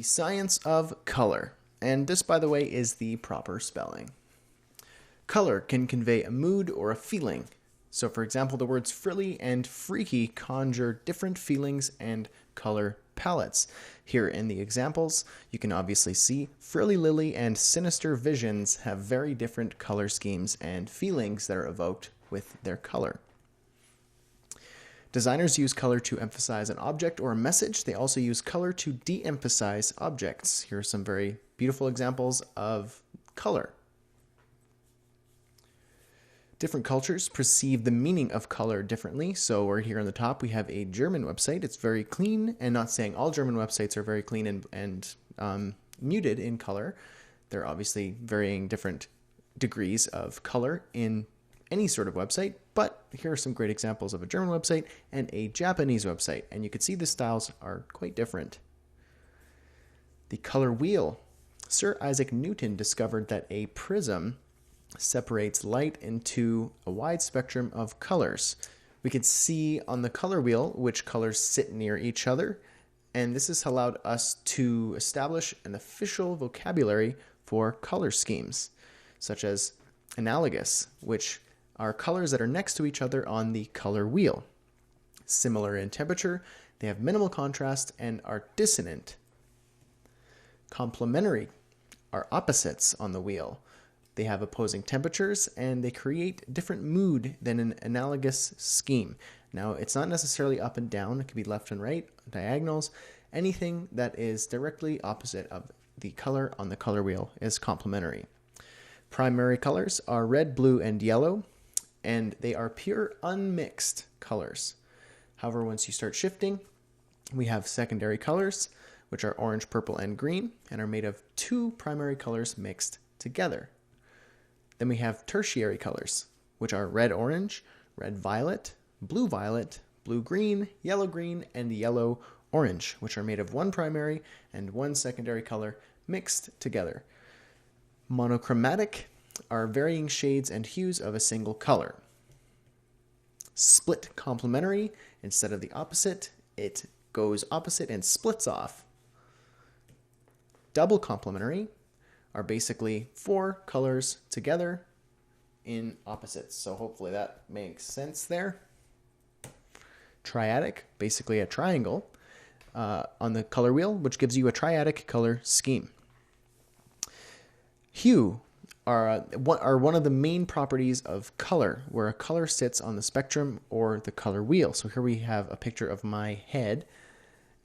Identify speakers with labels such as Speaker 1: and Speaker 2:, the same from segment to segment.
Speaker 1: The science of color. And this, by the way, is the proper spelling. Color can convey a mood or a feeling. So, for example, the words frilly and freaky conjure different feelings and color palettes. Here in the examples, you can obviously see Frilly Lily and Sinister Visions have very different color schemes and feelings that are evoked with their color. Designers use color to emphasize an object or a message. They also use color to de-emphasize objects. Here are some very beautiful examples of color. Different cultures perceive the meaning of color differently. So right here on the top, we have a German website. It's very clean, and not saying all German websites are very clean and muted in color. There are obviously varying different degrees of color in any sort of website, but here are some great examples of a German website and a Japanese website, and you can see the styles are quite different. The color wheel. Sir Isaac Newton discovered that a prism separates light into a wide spectrum of colors. We can see on the color wheel which colors sit near each other, and this has allowed us to establish an official vocabulary for color schemes, such as analogous, which are colors that are next to each other on the color wheel. Similar in temperature, they have minimal contrast and are dissonant. Complementary are opposites on the wheel. They have opposing temperatures and they create different mood than an analogous scheme. Now, it's not necessarily up and down. It could be left and right, diagonals. Anything that is directly opposite of the color on the color wheel is complementary. Primary colors are red, blue, and yellow, and they are pure unmixed colors. However, once you start shifting, we have secondary colors, which are orange, purple, and green, and are made of two primary colors mixed together. Then we have tertiary colors, which are red-orange, red-violet, blue-violet, blue-green, yellow-green, and yellow-orange, which are made of one primary and one secondary color mixed together. Monochromatic are varying shades and hues of a single color. Split complementary, instead of the opposite, it goes opposite and splits off. Double complementary are basically four colors together in opposites. So hopefully that makes sense there. Triadic, basically a triangle on the color wheel, which gives you a triadic color scheme. Hue are one of the main properties of color, where a color sits on the spectrum or the color wheel. So here we have a picture of my head,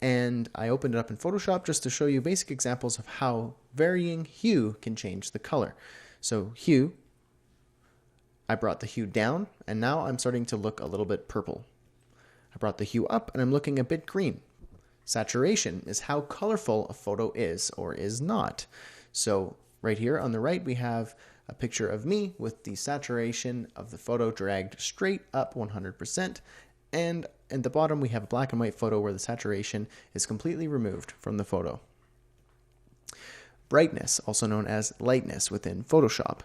Speaker 1: and I opened it up in Photoshop just to show you basic examples of how varying hue can change the color. So hue, I brought the hue down, and now I'm starting to look a little bit purple. I brought the hue up, and I'm looking a bit green. Saturation is how colorful a photo is or is not. So right here on the right, we have a picture of me with the saturation of the photo dragged straight up 100%. And at the bottom, we have a black and white photo where the saturation is completely removed from the photo. Brightness, also known as lightness within Photoshop.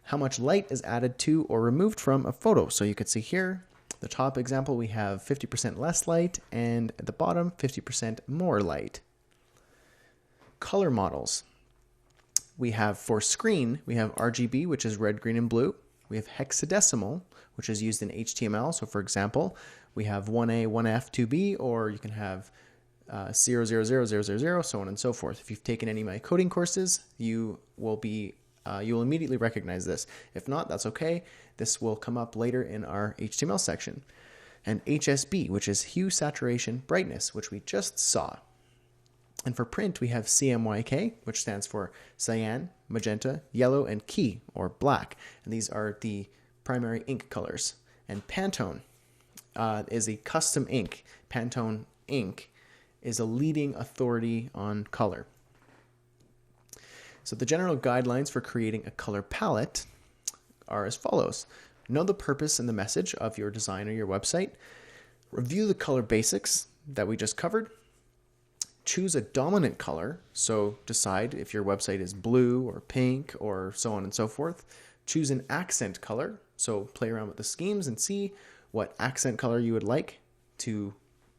Speaker 1: How much light is added to or removed from a photo. So you can see here, the top example, we have 50% less light, and at the bottom, 50% more light. Color models. We have for screen, we have RGB, which is red, green, and blue. We have hexadecimal, which is used in HTML. So for example, we have 1A, 1F, 2B, or you can have 00000, so on and so forth. If you've taken any of my coding courses, you will immediately recognize this. If not, that's okay. This will come up later in our HTML section. And HSB, which is hue, saturation, brightness, which we just saw. And for print, we have CMYK, which stands for cyan, magenta, yellow, and key, or black. And these are the primary ink colors. And Pantone is a custom ink. Pantone ink is a leading authority on color. So the general guidelines for creating a color palette are as follows. Know the purpose and the message of your design or your website. Review the color basics that we just covered. Choose a dominant color, so decide if your website is blue or pink or so on and so forth. Choose an accent color, so play around with the schemes and see what accent color you would like to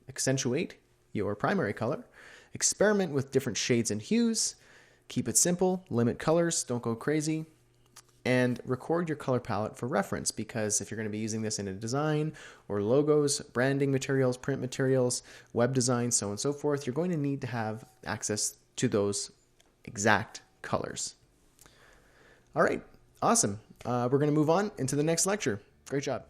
Speaker 1: accentuate your primary color. Experiment with different shades and hues. Keep it simple, limit colors, don't go crazy. And record your color palette for reference, because if you're going to be using this in a design or logos, branding materials, print materials, web design, so on and so forth, you're going to need to have access to those exact colors. All right, awesome. We're going to move on into the next lecture. Great job.